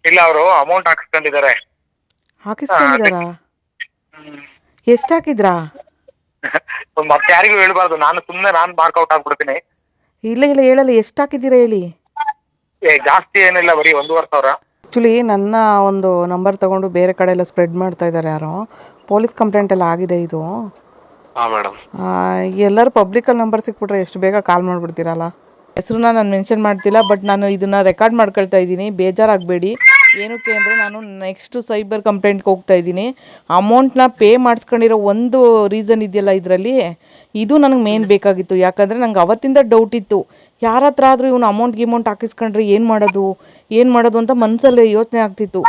ಇಲ್ಲ, ಅವರು ಅಮೌಂಟ್ ಹಾಕಿಸ್ಕೊಂಡಿದ್ದಾರೆ. ಹಾಕಿಸ್ಕೊಂಡಿದ್ದಾರಾ? ಎಷ್ಟು ಹಾಕಿದ್ರಾ? ಮತ್ತೆ ಯಾರಿಗೂ ಹೇಳ್ಬಾರ್ದು, ನಾನು ಮಾರ್ಕೌಟ್ ಆಗ್ಬಿಡ್ತೀನಿ. ಇಲ್ಲ ಇಲ್ಲ ಹೇಳಲ್ಲ, ಎಷ್ಟು ಹಾಕಿದ್ದೀರಾ ಹೇಳಿ. ಜಾಸ್ತಿ ಏನಿಲ್ಲ, ಬರೀ 1,500,000. ಆ್ಯಕ್ಚುಲಿ ನನ್ನ ಒಂದು ನಂಬರ್ ತಗೊಂಡು ಬೇರೆ ಕಡೆ ಎಲ್ಲ ಸ್ಪ್ರೆಡ್ ಮಾಡ್ತಾ ಇದ್ದಾರೆ ಯಾರೋ. ಪೊಲೀಸ್ ಕಂಪ್ಲೇಂಟ್ ಎಲ್ಲ ಆಗಿದೆ ಇದು. ಹಾಂ ಮೇಡಮ್. ಎಲ್ಲರೂ ಪಬ್ಲಿಕಲ್ಲಿ ನಂಬರ್ ಸಿಕ್ಬಿಟ್ರೆ ಎಷ್ಟು ಬೇಗ ಕಾಲ್ ಮಾಡಿಬಿಡ್ತೀರಲ್ಲ. ಹೆಸರನ್ನ ನಾನು ಮೆನ್ಷನ್ ಮಾಡ್ತಿಲ್ಲ, ಬಟ್ ನಾನು ಇದನ್ನು ರೆಕಾರ್ಡ್ ಮಾಡ್ಕೊಳ್ತಾ ಇದ್ದೀನಿ, ಬೇಜಾರಾಗಬೇಡಿ. ಏನಕ್ಕೆ ಅಂದರೆ ನಾನು ನೆಕ್ಸ್ಟು ಸೈಬರ್ ಕಂಪ್ಲೇಂಟ್ಗೆ ಹೋಗ್ತಾ ಇದ್ದೀನಿ. ಅಮೌಂಟ್ನ ಪೇ ಮಾಡಿಸ್ಕೊಂಡಿರೋ ಒಂದು ರೀಸನ್ ಇದೆಯಲ್ಲ ಇದರಲ್ಲಿ, ಇದು ನನಗೆ ಮೇನ್ ಬೇಕಾಗಿತ್ತು. ಯಾಕಂದರೆ ನಂಗೆ ಅವತ್ತಿಂದ ಡೌಟ್ ಇತ್ತು, ಯಾರ ಹತ್ರ ಆದರೂ ಇವನು ಅಮೌಂಟ್ ಹಾಕಿಸ್ಕೊಂಡ್ರೆ ಏನು ಮಾಡೋದು ಅಂತ ಮನಸ್ಸಲ್ಲಿ ಯೋಚನೆ ಆಗ್ತಿತ್ತು.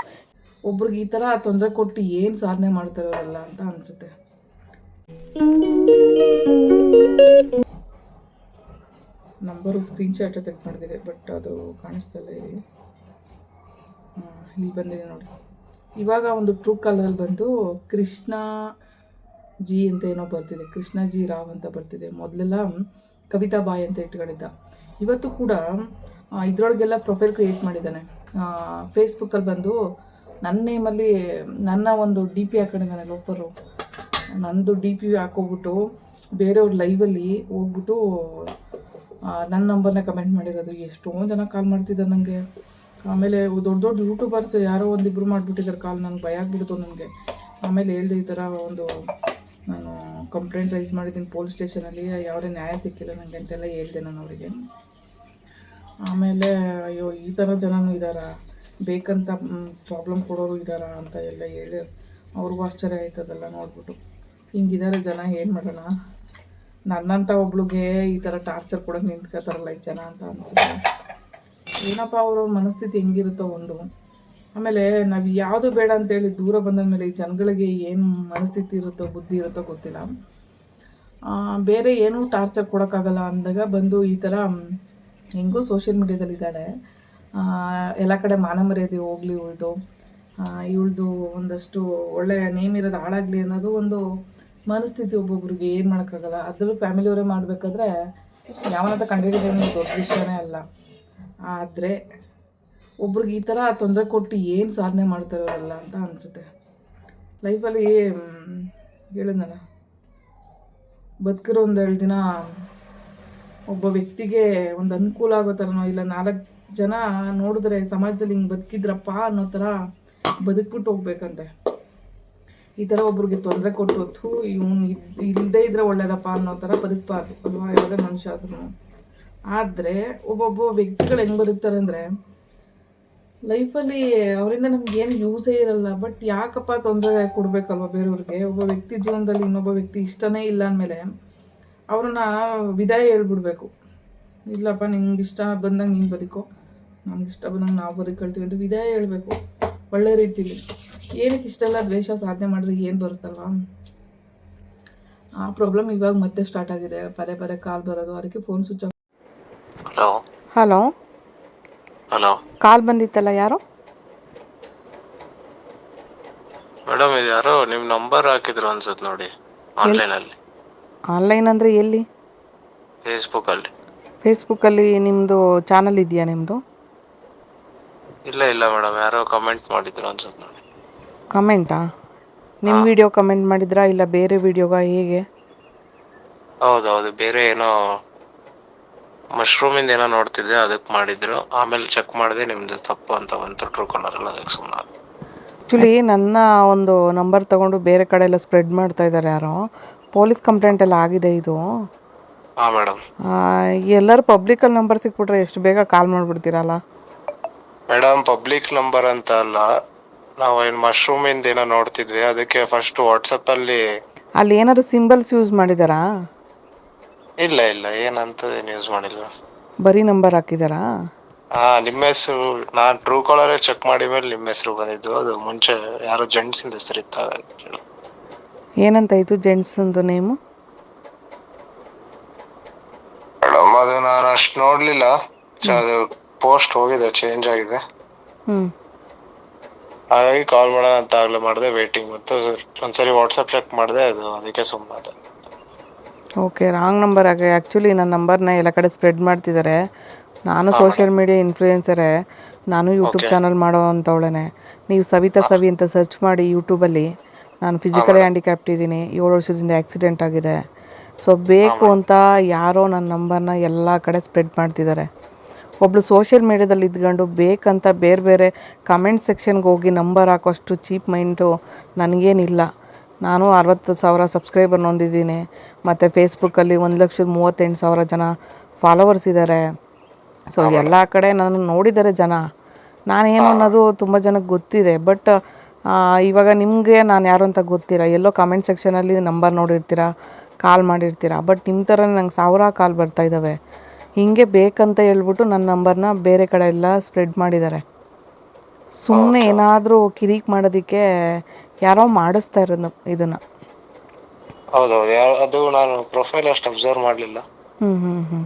ಒಬ್ರಿಗೆ ಈ ಥರ ತೊಂದರೆ ಕೊಟ್ಟು ಏನು ಸಾಧನೆ ಮಾಡ್ತಾರಲ್ಲ ಅಂತ ಅನಿಸುತ್ತೆ. ನಂಬರು ಸ್ಕ್ರೀನ್ಶಾಟ್ ತೆಗೆದು ಮಾಡಿದೆ, ಬಟ್ ಅದು ಕಾಣಿಸ್ತಲ್ಲ. ಇಲ್ಲಿ ಬಂದಿದೆ ನೋಡಿ. ಇವಾಗ ಒಂದು ಟ್ರೂ ಕಾಲರಲ್ಲಿ ಬಂದು ಕೃಷ್ಣ ಜಿ ಅಂತ ಏನೋ ಬರ್ತಿದೆ, ಕೃಷ್ಣ ಜಿ ರಾವ್ ಅಂತ ಬರ್ತಿದೆ. ಮೊದಲೆಲ್ಲ ಕವಿತಾ ಬಾಯ್ ಅಂತ ಇಟ್ಕೊಂಡಿದ್ದ. ಇವತ್ತು ಕೂಡ ಇದರೊಳಗೆಲ್ಲ ಪ್ರೊಫೈಲ್ ಕ್ರಿಯೇಟ್ ಮಾಡಿದ್ದಾನೆ. ಫೇಸ್ಬುಕ್ಕಲ್ಲಿ ಬಂದು ನನ್ನ ನೇಮಲ್ಲಿ ನನ್ನ ಒಂದು ಡಿ ಪಿ ಹಾಕೊಂಡಿದ್ದಾನೆ ಲೋಫರು. ನಂದು ಡಿ ಪಿ ಹಾಕೋಗ್ಬಿಟ್ಟು ಬೇರೆಯವ್ರ ಲೈವಲ್ಲಿ ಹೋಗ್ಬಿಟ್ಟು ನನ್ನ ನಂಬರ್ನ ಕಮೆಂಟ್ ಮಾಡಿರೋದು. ಎಷ್ಟೊಂದು ಜನ ಕಾಲ್ ಮಾಡ್ತಿದ್ದಾರೆ ನನಗೆ. ಆಮೇಲೆ ದೊಡ್ಡ ದೊಡ್ಡ ಯೂಟ್ಯೂಬರ್ಸ್ ಯಾರೋ ಒಂದಿಬ್ಬರು ಮಾಡಿಬಿಟ್ಟಿದ್ದಾರೆ ಕಾಲ್. ನನಗೆ ಭಯ ಆಗ್ಬಿಡ್ತು ನನಗೆ. ಆಮೇಲೆ ಹೇಳಿದೆ, ಈ ಥರ ನಾನು ಕಂಪ್ಲೇಂಟ್ ರೈಸ್ ಮಾಡಿದ್ದೀನಿ ಪೊಲೀಸ್ ಸ್ಟೇಷನಲ್ಲಿ, ಯಾವುದೇ ನ್ಯಾಯ ಸಿಕ್ಕಿಲ್ಲ ನನಗೆ ಅಂತೆಲ್ಲ ಹೇಳಿದೆ ನಾನು ಅವರಿಗೆ. ಆಮೇಲೆ ಅಯ್ಯೋ ಈ ಥರ ಜನನೂ ಇದ್ದಾರಾ, ಬೇಕಂತ ಪ್ರಾಬ್ಲಮ್ ಕೊಡೋರು ಇದ್ದಾರಾ ಅಂತ ಎಲ್ಲ ಹೇಳಿ ಅವ್ರಿಗೂ ಆಶ್ಚರ್ಯ ಆಯ್ತದಲ್ಲ ನೋಡ್ಬಿಟ್ಟು. ಹಿಂಗಿದ್ದಾರೆ ಜನ, ಏನು ಮಾಡೋಣ. ನನ್ನಂಥ ಒಬ್ಳಿಗೆ ಈ ಥರ ಟಾರ್ಚರ್ ಕೊಡೋಕೆ ನಿಂತ್ಕೋತಾರಲ್ಲ ಈ ಜನ ಅಂತ ಅನಿಸುತ್ತೆ. ಏನಪ್ಪ ಅವ್ರ ಮನಸ್ಥಿತಿ ಹೆಂಗಿರುತ್ತೋ ಒಂದು. ಆಮೇಲೆ ನಾವು ಯಾವುದು ಬೇಡ ಅಂತೇಳಿ ದೂರ ಬಂದಮೇಲೆ ಈ ಜನಗಳಿಗೆ ಏನು ಮನಸ್ಥಿತಿ ಇರುತ್ತೋ ಬುದ್ಧಿ ಇರುತ್ತೋ ಗೊತ್ತಿಲ್ಲ. ಬೇರೆ ಏನೂ ಟಾರ್ಚರ್ ಕೊಡೋಕ್ಕಾಗಲ್ಲ ಅಂದಾಗ ಬಂದು ಈ ಥರ ಹೆಂಗೂ ಸೋಷಿಯಲ್ ಮೀಡ್ಯಾದಲ್ಲಿ ಇದ್ದಾಳೆ. ಎಲ್ಲ ಕಡೆ ಮಾನ ಮರ್ಯಾದೆ ಹೋಗಲಿ ಇವಳ್ದು ಒಂದಷ್ಟು ಒಳ್ಳೆಯ ನೇಮ್ ಇರೋದು ಹಾಳಾಗಲಿ ಅನ್ನೋದು ಒಂದು ಮನಸ್ಥಿತಿ ಒಬ್ಬೊಬ್ರಿಗೆ. ಏನು ಮಾಡೋಕ್ಕಾಗಲ್ಲ. ಅದರಲ್ಲೂ ಫ್ಯಾಮಿಲಿಯವರೇ ಮಾಡಬೇಕಾದ್ರೆ ಯಾವನಂತ ಕಂಡುಹಿಡಿಯೋದೇನು ದೊಡ್ಡ ವಿಷಯನೇ ಅಲ್ಲ. ಆದರೆ ಒಬ್ರಿಗೆ ಈ ಥರ ತೊಂದರೆ ಕೊಟ್ಟು ಏನು ಸಾಧನೆ ಮಾಡ್ತಾರಲ್ಲ ಅಂತ ಅನಿಸುತ್ತೆ. ಲೈಫಲ್ಲಿ ಹೇಳಿದ್ನಲ್ಲ, ಬದುಕಿರೋ ಒಂದು 2 ದಿನ ಒಬ್ಬ ವ್ಯಕ್ತಿಗೆ ಒಂದು ಅನುಕೂಲ ಆಗೋ ಥರನೋ, ಇಲ್ಲ 4 ಜನ ನೋಡಿದ್ರೆ ಸಮಾಜದಲ್ಲಿ ಹಿಂಗೆ ಬದುಕಿದ್ರಪ್ಪ ಅನ್ನೋ ಥರ ಬದುಕ್ಬಿಟ್ಟು ಹೋಗ್ಬೇಕಂತೆ. ಈ ಥರ ಒಬ್ರಿಗೆ ತೊಂದರೆ ಕೊಟ್ಟು ಇವನು ಇಲ್ಲದೇ ಇದ್ರೆ ಒಳ್ಳೇದಪ್ಪ ಅನ್ನೋ ಥರ ಬದುಕಬಾರ್ದು ಅಲ್ವಾ, ಯಾವುದೇ ಮನುಷ್ಯ ಆದ್ರೂ. ಆದರೆ ಒಬ್ಬೊಬ್ಬ ವ್ಯಕ್ತಿಗಳು ಹೆಂಗೆ ಬದುಕ್ತಾರೆ ಅಂದರೆ, ಲೈಫಲ್ಲಿ ಅವರಿಂದ ನಮಗೇನು ಯೂಸೇ ಇರಲ್ಲ, ಬಟ್ ಯಾಕಪ್ಪ ತೊಂದರೆ ಕೊಡಬೇಕಲ್ವ ಬೇರೆಯವ್ರಿಗೆ. ಒಬ್ಬ ವ್ಯಕ್ತಿ ಜೀವನದಲ್ಲಿ ಇನ್ನೊಬ್ಬ ವ್ಯಕ್ತಿ ಇಷ್ಟನೇ ಇಲ್ಲ ಅಂದಮೇಲೆ ಅವ್ರನ್ನ ವಿದಾಯ ಹೇಳ್ಬಿಡ್ಬೇಕು. ಇಲ್ಲಪ್ಪ ನಿಂಗೆ ಇಷ್ಟ ಬಂದಂಗೆ ನೀನು ಬದುಕೋ, ನಮ್ಗೆ ಇಷ್ಟ ಬಂದಂಗೆ ನಾವು ಬದುಕೊಳ್ತೀವಿ ಅಂತ ವಿದಾಯ ಹೇಳಬೇಕು ಒಳ್ಳೆ ರೀತಿಲಿ. ಏನಕ್ಕೆ ಇಷ್ಟೆಲ್ಲ ದ್ವೇಷ ಸಾಧನೆ ಮಾಡಿದ್ರೆ ಏನು ಬರುತ್ತಲ್ವ. ಆ ಪ್ರಾಬ್ಲಮ್ ಇವಾಗ ಮತ್ತೆ ಸ್ಟಾರ್ಟ್ ಆಗಿದೆ, ಪದೇ ಪದೇ ಕಾಲ್ ಬರೋದು. ಅದಕ್ಕೆ phone switch off. Hello hello call ಬಂದಿತ್ತಲ್ಲ, ಯಾರು? ಮೇಡಮ್, ಇದು ಯಾರೋ ನಿಮ್ಮ ನಂಬರ್ ಹಾಕಿದ್ರು ಅನ್ಸುತ್ತೆ ನೋಡಿ ಆನ್ಲೈನಲ್ಲಿ. ಆನ್ಲೈನ್ ಅಂದರೆ ಎಲ್ಲಿ? ಫೇಸ್ಬುಕ್ಕಲ್ಲಿ ನಿಮ್ಮದು ಚಾನಲ್ ಇದೆಯಾ ನಿಮ್ಮದು? ಇಲ್ಲ ಮೇಡಮ್, ಯಾರೋ ಕಮೆಂಟ್ ಮಾಡಿದ್ರು ಅನ್ಸುತ್ತೆ ನೋಡಿ. ಕಮೆಂಟಾ? ನಿಮ್ಮ ವಿಡಿಯೋ ಕಮೆಂಟ್ ಮಾಡಿದ್ರಾ ಇಲ್ಲ ಬೇರೆ ವಿಡಿಯೋಗ, ಹೇಗೆ? ಹೌದೌದು, ಬೇರೆ ಏನೋ ಮಶ್ರೂಮಿಂದ ಏನೋ ನೋಡ್ತಿದ್ದೆ, ಅದಕ್ಕೆ ಮಾಡಿದ್ರು. ಆಮೇಲೆ ಚೆಕ್ ಮಾಡಿದೆ ನಿಮ್ದು ತಪ್ಪು ಅಂತ ಬಂತು ಟ್ರೂ ಕಾಲರಲ್ಲಿ, ಅದಕ್ಕೆ ಸುಮ್ಮನೆ. ಆ್ಯಕ್ಚುಲಿ ನನ್ನ ಒಂದು ನಂಬರ್ ತಗೊಂಡು ಬೇರೆ ಕಡೆ ಎಲ್ಲ ಸ್ಪ್ರೆಡ್ ಮಾಡ್ತಾ ಇದ್ದಾರೆ ಯಾರೋ. ಪೊಲೀಸ್ ಕಂಪ್ಲೇಂಟ್ ಎಲ್ಲ ಆಗಿದೆ ಇದು. ಹಾಂ ಮೇಡಮ್. ಎಲ್ಲರೂ ಪಬ್ಲಿಕಲ್ಲಿ ನಂಬರ್ ಸಿಕ್ಬಿಟ್ರೆ ಎಷ್ಟು ಬೇಗ ಕಾಲ್ ಮಾಡಿಬಿಡ್ತೀರಲ್ಲ. ಮೇಡಮ್, ಪಬ್ಲಿಕ್ ನಂಬರ್ ಅಂತ ಅಲ್ಲ, ನಾವು ಏನು ಮಶ್ರೂಮಿಂದ ಏನೋ ನೋಡ್ತಿದ್ವಿ, ಅದಕ್ಕೆ ಫಸ್ಟ್ ವಾಟ್ಸಪ್ಪಲ್ಲಿ. ಅಲ್ಲಿ ಏನಾದ್ರು ಸಿಂಬಲ್ಸ್ ಯೂಸ್ ಮಾಡಿದಾರಾ? ಇಲ್ಲ ಏನಂತದೇನು ಯೂಸ್ ಮಾಡಿಲ್ಲ. ಬರೀ ನಂಬರ್ ಹಾಕಿದಾರಾ? ನಿಮ್ಮ ಹೆಸರು ನಾನು ಟ್ರೂ ಕಾಲರೇ ಚೆಕ್ ಮಾಡಿ ಮೇಲೆ ನಿಮ್ಮ ಹೆಸರು ಬಂದಿದ್ದು. ಅದು ಮುಂಚೆ ಯಾರೋ ಜೆಂಟ್ಸಿಂದ ಹೆಸರು ಇತ್ತ. ಏನಂತ ಇತ್ತು ಜೆಂಟ್ಸಂದು ನೇಮು? ಮೇಡಮ್, ಅದು ನಾನು ಅಷ್ಟು ನೋಡಲಿಲ್ಲ. ಅದು ಪೋಸ್ಟ್ ಹೋಗಿದೆ, ಚೇಂಜ್ ಆಗಿದೆ. ಹಾಗಾಗಿ ಕಾಲ್ ಮಾಡೋಣ ಅಂತ ಆಗಲೇ ಮಾಡಿದೆ, ವೇಟಿಂಗ್ ಮತ್ತು ಒಂದ್ಸರಿ ವಾಟ್ಸಪ್ ಚೆಕ್ ಮಾಡಿದೆ, ಅದು ಅದಕ್ಕೆ ಸುಮ್ಮನೆ. ಓಕೆ, ರಾಂಗ್ ನಂಬರ್ ಆಗಿ. ಆ್ಯಕ್ಚುಲಿ ನನ್ನ ನಂಬರ್ನ ಎಲ್ಲ ಕಡೆ ಸ್ಪ್ರೆಡ್ ಮಾಡ್ತಿದ್ದಾರೆ. ನಾನು ಹಾ ಸೋಷಿಯಲ್ ಮೇಡಮ್. ಮೀಡಿಯಾ ಇನ್ಫ್ಲೂಯೆನ್ಸರೇ. ನಾನು ಯೂಟ್ಯೂಬ್ ಓಕೆ. ಚಾನಲ್ ಮಾಡೋ ಅಂಥವಳೇ. ನೀವು ಸವಿತಾ ಹಾ ಸವಿ ಅಂತ ಸರ್ಚ್ ಮಾಡಿ ಯೂಟ್ಯೂಬಲ್ಲಿ. ನಾನು ಹಾ ಫಿಸಿಕಲಿ ಮೇಡಮ್. ಹ್ಯಾಂಡಿಕ್ಯಾಪ್ಟ್ ಇದ್ದೀನಿ, 7 ವರ್ಷದಿಂದ ಆಕ್ಸಿಡೆಂಟ್ ಆಗಿದೆ. ಸೊ ಹಾ ಬೇಕು ಮೇಡಮ್. ಅಂತ ಯಾರೋ ನನ್ನ ನಂಬರ್ನ ಎಲ್ಲ ಕಡೆ ಸ್ಪ್ರೆಡ್ ಮಾಡ್ತಿದ್ದಾರೆ. ಒಬ್ಳು ಸೋಷಿಯಲ್ ಮೀಡ್ಯಾದಲ್ಲಿ ಇದ್ಕೊಂಡು ಬೇಕಂತ ಬೇರೆ ಬೇರೆ ಕಮೆಂಟ್ ಸೆಕ್ಷನ್ಗೆ ಹೋಗಿ ನಂಬರ್ ಹಾಕೋಷ್ಟು ಚೀಪ್ ಮೈಂಡು ನನಗೇನಿಲ್ಲ. ನಾನು 60,000 ಸಬ್ಸ್ಕ್ರೈಬರ್ ಹೊಂದಿದ್ದೀನಿ. ಮತ್ತು ಫೇಸ್ಬುಕ್ಕಲ್ಲಿ 1,38,000 ಜನ ಫಾಲೋವರ್ಸ್ ಇದ್ದಾರೆ. ಸೊ ಹಾ ಎಲ್ಲ ಮೇಡಮ್. ಕಡೆ ನಾನು ನೋಡಿದ್ದಾರೆ ಜನ. ನಾನೇನು ಹಾ ಅನ್ನೋದು ತುಂಬ ಜನಕ್ಕೆ ಗೊತ್ತಿದೆ. ಬಟ್ ಇವಾಗ ನಿಮಗೆ ನಾನು ಯಾರು ಅಂತ ಗೊತ್ತಿಲ್ಲ. ಎಲ್ಲೋ ಕಮೆಂಟ್ ಸೆಕ್ಷನಲ್ಲಿ ನಂಬರ್ ನೋಡಿರ್ತೀರ, ಕಾಲ್ ಮಾಡಿರ್ತೀರ. ಬಟ್ ನಿಮ್ಮ ಥರನೇ ನಂಗೆ 1000 ಕಾಲ್ ಬರ್ತಾಯಿದ್ದಾವೆ. ಹೀಗೆ ಬೇಕಂತ ಹೇಳ್ಬಿಟ್ಟು ನನ್ನ ನಂಬರ್ನ ಬೇರೆ ಕಡೆ ಎಲ್ಲ ಸ್ಪ್ರೆಡ್ ಮಾಡಿದ್ದಾರೆ. ಸುಮ್ಮನೆ ಓಕೆ ಓಕೆ. ಏನಾದರೂ ಕಿರಿಕ್ ಮಾಡೋದಕ್ಕೆ ಯಾರೋ ಮಾಡಿಸ್ತಾ ಇರೋದು ಇದನ್ನು. ಹೌದೌದು, ಅದು ನಾನು ಪ್ರೊಫೈಲ್ ಅಷ್ಟು ಅಬ್ಸರ್ವ್ ಮಾಡಲಿಲ್ಲ. ಹ್ಞೂ ಹ್ಞೂ ಹ್ಞೂ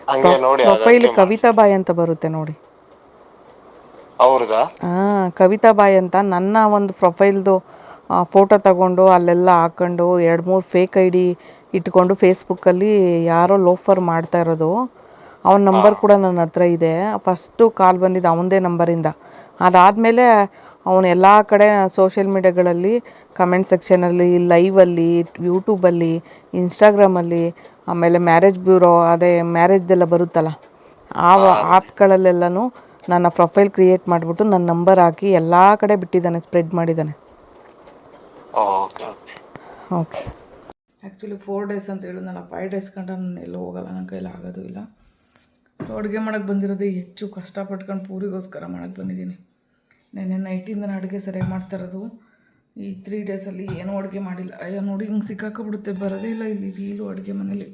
ಹಂಗೆ ನೋಡಿ ಪ್ರೊಫೈಲ್ ಹಾಗಾಗಿ ಮಾಡಿ. ಕವಿತಾ ಬಾಯ್ ಅಂತ ಬರುತ್ತೆ ನೋಡಿ. ಅವ್ರದಾ? ಹಾಂ, ಕವಿತಾ ಬಾಯ್ ಅಂತ. ನನ್ನ ಒಂದು ಪ್ರೊಫೈಲ್ದು ಫೋಟೋ ತಗೊಂಡು ಅಲ್ಲೆಲ್ಲ ಹಾಕ್ಕೊಂಡು 2-3 ಫೇಕ್ ಐ ಡಿ ಇಟ್ಕೊಂಡು ಫೇಸ್ಬುಕ್ಕಲ್ಲಿ ಯಾರೋ ಲೋಫರ್ ಮಾಡ್ತಾ ಇರೋದು. ಅವನ ಹಾ ನಂಬರ್ ಕೂಡ ನನ್ನ ಹತ್ರ ಇದೆ. ಫಸ್ಟು ಕಾಲ್ ಬಂದಿದ್ದು ಅವನದೇ ನಂಬರಿಂದ. ಅದಾದಮೇಲೆ ಅವನು ಎಲ್ಲ ಕಡೆ ಸೋಷಿಯಲ್ ಮೀಡ್ಯಾಗಳಲ್ಲಿ ಕಮೆಂಟ್ ಸೆಕ್ಷನಲ್ಲಿ, ಲೈವಲ್ಲಿ, ಯೂಟ್ಯೂಬಲ್ಲಿ, ಇನ್ಸ್ಟಾಗ್ರಾಮಲ್ಲಿ, ಆಮೇಲೆ ಮ್ಯಾರೇಜ್ ಬ್ಯೂರೋ, ಅದೇ ಮ್ಯಾರೇಜ್ದೆಲ್ಲ ಬರುತ್ತಲ್ಲ ಆ ಹಾ ಅದೇ. ಆ್ಯಪ್ಗಳಲ್ಲೆಲ್ಲನೂ ನನ್ನ ಪ್ರೊಫೈಲ್ ಕ್ರಿಯೇಟ್ ಮಾಡಿಬಿಟ್ಟು ನನ್ನ ನಂಬರ್ ಹಾಕಿ ಎಲ್ಲ ಕಡೆ ಬಿಟ್ಟಿದ್ದಾನೆ, ಸ್ಪ್ರೆಡ್ ಮಾಡಿದ್ದಾನೆ. Okay okay. Okay. Actually 4 days ಅಂತ ಹೇಳಿದ್ನಲ್ಲ, 5 ಡೇಸ್ ಗಂಟ ನಾನು ಎಲ್ಲೂ ಹೋಗಲ್ಲ, ನನ್ನ ಕೈಲಿ ಆಗೋದು ಇಲ್ಲ. ಸೊ ಅಡುಗೆ ಮಾಡೋಕ್ಕೆ ಬಂದಿರೋದೇ ಹೆಚ್ಚು ಕಷ್ಟಪಟ್ಕೊಂಡು ಪೂರಿಗೋಸ್ಕರ ಮಾಡೋಕ್ಕೆ ಬಂದಿದ್ದೀನಿ. ನೆನ್ನೆ ನೈಟಿಂದ ನಾನು ಅಡುಗೆ ಸರಿಯಾಗಿ ಮಾಡ್ತಾ ಇರೋದು. ಈ 3 ಡೇಸಲ್ಲಿ ಏನೂ ಅಡುಗೆ ಮಾಡಿಲ್ಲ. ಅಯ್ಯೋ ನೋಡಿ, ಹಿಂಗೆ ಸಿಕ್ಕಾಕೊಬಿಡುತ್ತೆ, ಬರೋದೇ ಇಲ್ಲ ಇಲ್ಲಿ ವೀಲು ಅಡುಗೆ ಮನೇಲಿ.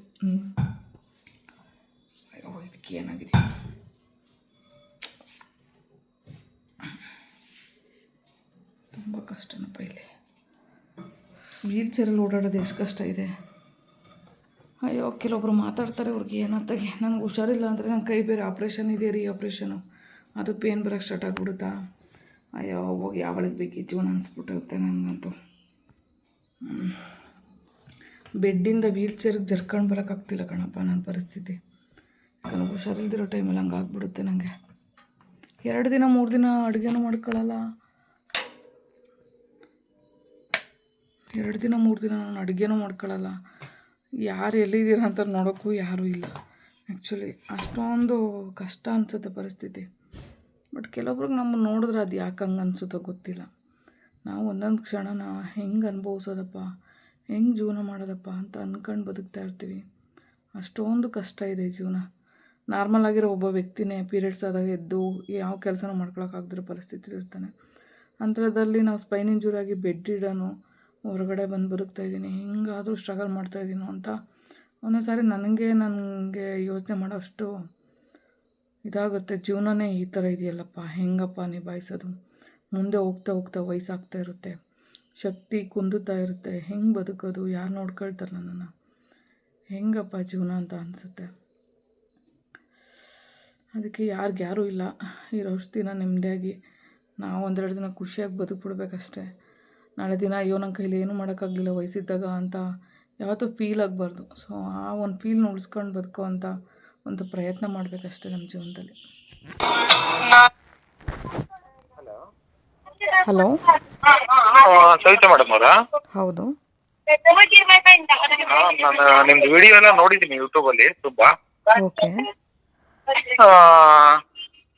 ಅಯ್ಯೋ ಇದಕ್ಕೆ ಏನಾಗಿದೆ. ತುಂಬ ಕಷ್ಟನಪ್ಪ ಇಲ್ಲಿ ವೀಲ್ ಚೇರಲ್ಲಿ ಓಡಾಡೋದು ಎಷ್ಟು ಕಷ್ಟ ಇದೆ. ಅಯ್ಯೋ ಕೆಲವೊಬ್ರು ಮಾತಾಡ್ತಾರೆ, ಅವ್ರಿಗೆ ಏನಾಗ್ತಾಗೆ. ನನಗೆ ಹುಷಾರಿಲ್ಲ ಅಂದರೆ ನನ್ನ ಕೈ ಬೇರೆ ಆಪ್ರೇಷನ್ ಇದೆ, ಆಪ್ರೇಷನು. ಅದು ಪೇನ್ ಬರೋಕ್ಕೆ ಸ್ಟಾರ್ಟ್ ಆಗಿಬಿಡುತ್ತಾ. ಅಯ್ಯೋ ಹೋಗಿ ಯಾವಳಿಗೆ ಬೇಕು ಈ ಜೀವನ ಅನಿಸ್ಬಿಟ್ಟಿರುತ್ತೆ ನನಗಂತೂ. ಬೆಡ್ಡಿಂದ ವೀಲ್ ಚೇರಿಗೆ ಜರ್ಕೊಂಡು ಬರೋಕ್ಕಾಗ್ತಿಲ್ಲ ಕಣಪ್ಪ ನನ್ನ ಪರಿಸ್ಥಿತಿ. ಯಾಕಂದ್ರೆ ಹುಷಾರಿಲ್ದಿರೋ ಟೈಮಲ್ಲಿ ಹಂಗೆ ಆಗ್ಬಿಡುತ್ತೆ ನನಗೆ. 2 ದಿನ 3 ದಿನ ಅಡುಗೆನೂ ಮಾಡ್ಕೊಳ್ಳಲ್ಲ. 2 ದಿನ 3 ದಿನ ನಾನು ಅಡುಗೆನೂ ಮಾಡ್ಕೊಳ್ಳಲ್ಲ. ಯಾರು ಎಲ್ಲಿದ್ದೀರಾ ಅಂತ ನೋಡೋಕ್ಕೂ ಯಾರೂ ಇಲ್ಲ. ಆ್ಯಕ್ಚುಲಿ ಅಷ್ಟೊಂದು ಕಷ್ಟ ಅನಿಸುತ್ತೆ ಪರಿಸ್ಥಿತಿ. ಬಟ್ ಕೆಲವೊಬ್ರಿಗೆ ನಮ್ಮನ್ನು ನೋಡಿದ್ರೆ ಅದು ಯಾಕೆ ಹಂಗೆ ಅನಿಸುತ್ತೋ ಗೊತ್ತಿಲ್ಲ. ನಾವು ಒಂದೊಂದು ಕ್ಷಣನ ಹೆಂಗೆ ಅನುಭವಿಸೋದಪ್ಪ, ಹೆಂಗೆ ಜೀವನ ಮಾಡೋದಪ್ಪ ಅಂತ ಅಂದ್ಕೊಂಡು ಬದುಕ್ತಾ ಇರ್ತೀವಿ. ಅಷ್ಟೊಂದು ಕಷ್ಟ ಇದೆ ಜೀವನ. ನಾರ್ಮಲ್ ಆಗಿರೋ ಒಬ್ಬ ವ್ಯಕ್ತಿನೇ ಪೀರಿಯಡ್ಸ್ ಆದಾಗ ಎದ್ದು ಯಾವ ಕೆಲಸನೂ ಮಾಡ್ಕೊಳಕ್ಕಾಗದಿರೋ ಪರಿಸ್ಥಿತಿ ಇರ್ತಾನೆ. ಅಂಥದ್ರಲ್ಲಿ ನಾವು ಸ್ಪೈನ್ ಇಂಜುರಿ ಆಗಿ ಬೆಡ್ ರಿಡನು, ಹೊರಗಡೆ ಬಂದು ಬದುಕ್ತಾಯಿದ್ದೀನಿ. ಹೆಂಗಾದರೂ ಸ್ಟ್ರಗಲ್ ಮಾಡ್ತಾಯಿದ್ದೀನೋ ಅಂತ ಒಂದೊಂದು ಸಾರಿ ನನಗೆ ಯೋಚನೆ ಮಾಡೋಷ್ಟು ಇದಾಗುತ್ತೆ. ಜೀವನನೇ ಈ ಥರ ಇದೆಯಲ್ಲಪ್ಪ, ಹೆಂಗಪ್ಪ ನಿಭಾಯಿಸೋದು. ಮುಂದೆ ಹೋಗ್ತಾ ಹೋಗ್ತಾ ವಯಸ್ಸಾಗ್ತಾ ಇರುತ್ತೆ, ಶಕ್ತಿ ಕುಂದುತ್ತಾ ಇರುತ್ತೆ. ಹೆಂಗೆ ಬದುಕೋದು, ಯಾರು ನೋಡ್ಕೊಳ್ತಾರೆ ನನ್ನನ್ನು, ಹೆಂಗಪ್ಪ ಜೀವನ ಅಂತ ಅನಿಸುತ್ತೆ. ಅದಕ್ಕೆ ಯಾರಿಗ್ಯಾರೂ ಇಲ್ಲ. ಇರೋಷ್ಟು ದಿನ ನೆಮ್ಮದಿಯಾಗಿ ನಾವು 1-2 ದಿನ ಖುಷಿಯಾಗಿ ಬದುಕ್ಬಿಡ್ಬೇಕಷ್ಟೆ. ನಾಳೆ ದಿನ ಅಯ್ಯೋ ನನ್ನ ಕೈಲಿ ಏನೂ ಮಾಡೋಕ್ಕಾಗಲಿಲ್ಲ ವಯಸ್ಸಿದ್ದಾಗ ಅಂತ ಯಾವತ್ತೂ ಫೀಲ್ ಆಗಬಾರ್ದು. ಸೊ ಆ ಒಂದು ಫೀಲ್ನ ಉಳಿಸ್ಕೊಂಡು ಬದುಕೋ ಅಂತ ಒಂದು ಪ್ರಯತ್ನ ಮಾಡಬೇಕಷ್ಟೆ ನಮ್ಮ ಜೀವನದಲ್ಲಿ. ಹಲೋ, ಸವಿತಾ ಮೇಡಮ್ ಅವರಾ? ಹೌದು. ನಾನು ನಿಮ್ದು ವಿಡಿಯೋ ಎಲ್ಲ ನೋಡಿದ್ದೀನಿ ಯೂಟ್ಯೂಬಲ್ಲಿ ತುಂಬಾ. ಓಕೆ.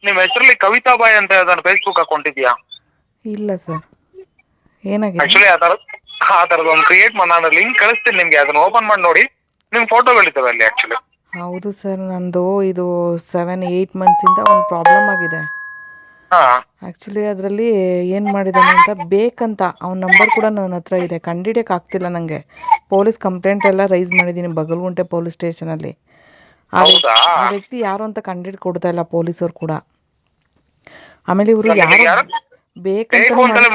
ನಿಮ್ಮ ಹೆಸರಲ್ಲಿ ಕವಿತಾ ಬಾಯ್ ಅಂತ ಯಾವ್ದಾದ್ರು ಫೇಸ್ಬುಕ್ ಅಕೌಂಟ್ ಇದೆಯಾ? ಇಲ್ಲ ಸರ್, ಏನಾಗಿದೆ? ಆಕ್ಚುಲಿ ಆ ಥರದ್ದು ಒಂದು ಕ್ರಿಯೇಟ್ ಮಾಡಿ ನಾನು ಲಿಂಕ್ ಕಳಿಸ್ತೀನಿ ನಿಮಗೆ, ಅದನ್ನ ಓಪನ್ ಮಾಡಿ ನೋಡಿ. ನಿಮ್ಮ ಫೋಟೋಗಳಿದ್ದಾವೆ ಅಲ್ಲಿ ಆಕ್ಚುಲಿ. ಹೌದು ಸರ್, ನಂದು ಇದು 7-8 ಮಂತ್ಸಿಂದ ಒಂದು ಪ್ರಾಬ್ಲಮ್ ಆಗಿದೆ. ಆ್ಯಕ್ಚುಲಿ ಅದರಲ್ಲಿ ಏನು ಮಾಡಿದ್ದಾನೆ ಅಂತ ಬೇಕಂತ ಅವ್ನ ನಂಬರ್ ಕೂಡ ನನ್ನ ಹತ್ರ ಇದೆ, ಕಂಡಿಡಿಯೋಕೆ ಆಗ್ತಿಲ್ಲ ನನಗೆ. ಪೊಲೀಸ್ ಕಂಪ್ಲೇಂಟ್ ಎಲ್ಲ ರೈಸ್ ಮಾಡಿದ್ದೀನಿ ಬಗಲ್ಗುಂಟೆ ಪೊಲೀಸ್ ಸ್ಟೇಷನಲ್ಲಿ. ಆ ವ್ಯಕ್ತಿ ಯಾರು ಅಂತ ಕಂಡಿಡ್ ಕೊಡ್ತಾ ಇಲ್ಲ ಪೊಲೀಸರು ಕೂಡ. ಆಮೇಲೆ ಇವರು ಯಾರು ಬೇಕಂತಾನೆ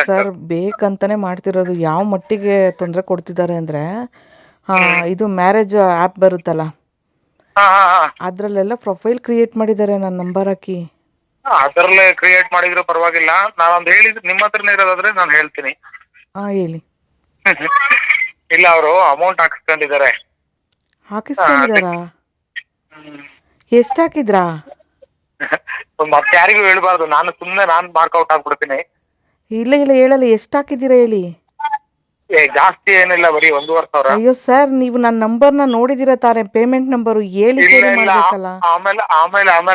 ಸರ್, ಬೇಕಂತಾನೆ ಮಾಡ್ತಿರೋದು. ಯಾವ ಮಟ್ಟಿಗೆ ತೊಂದರೆ ಕೊಡ್ತಿದ್ದಾರೆ ಅಂದರೆ, ಇದು ಮ್ಯಾರೇಜ್ ಆ್ಯಪ್ ಬರುತ್ತಲ್ಲ, ಅದರಲ್ಲೆಲ್ಲ ಪ್ರೊಫೈಲ್ ಕ್ರಿಯೇಟ್ ಮಾಡಿದ್ದಾರೆ ನನ್ನ ನಂಬರ್ ಹಾಕಿ. ಅದರಲ್ಲೇ ಕ್ರಿಯೇಟ್ ಮಾಡಿದ್ರು ಪರವಾಗಿಲ್ಲ. ನಾನೊಂದು ಹೇಳಿದ್ರೆ ನಿಮ್ಮ ಹತ್ರನೇ ಇರೋದಾದ್ರೆ ನಾನು ಹೇಳ್ತೀನಿ. ಹೇಳಿ. ಇಲ್ಲ, ಅವರು ಅಮೌಂಟ್ ಹಾಕಿಸ್ಕೊಂಡಿದ್ದಾರಾ? ಎಷ್ಟು ಹಾಕಿದ್ರಾ? ಮತ್ತೆ ಯಾರಿಗೂ ಹೇಳ್ಬಾರ್ದು, ನಾನು ಮಾರ್ಕೌಟ್ ಆಗ್ಬಿಡ್ತೀನಿ. ಇಲ್ಲ ಇಲ್ಲ ಹೇಳಲ್ಲ, ಎಷ್ಟು ಹಾಕಿದ್ದೀರಾ ಹೇಳಿ. ಜಾಸ್ತಿ ಏನಿಲ್ಲ, ಬರೀ 1,500. ಅಯ್ಯೋ ಸರ್, ನೀವು ನನ್ನ ನಂಬರ್ನ ನೋಡಿದಿರ ತಾರೆ, ಪೇಮೆಂಟ್ ನಂಬರು ಹೇಳಿ ಇಲ್ಲ ಕೇಳಿ ಇಲ್ಲ, ಮಾಡ್ಬೇಕಲ್ಲ.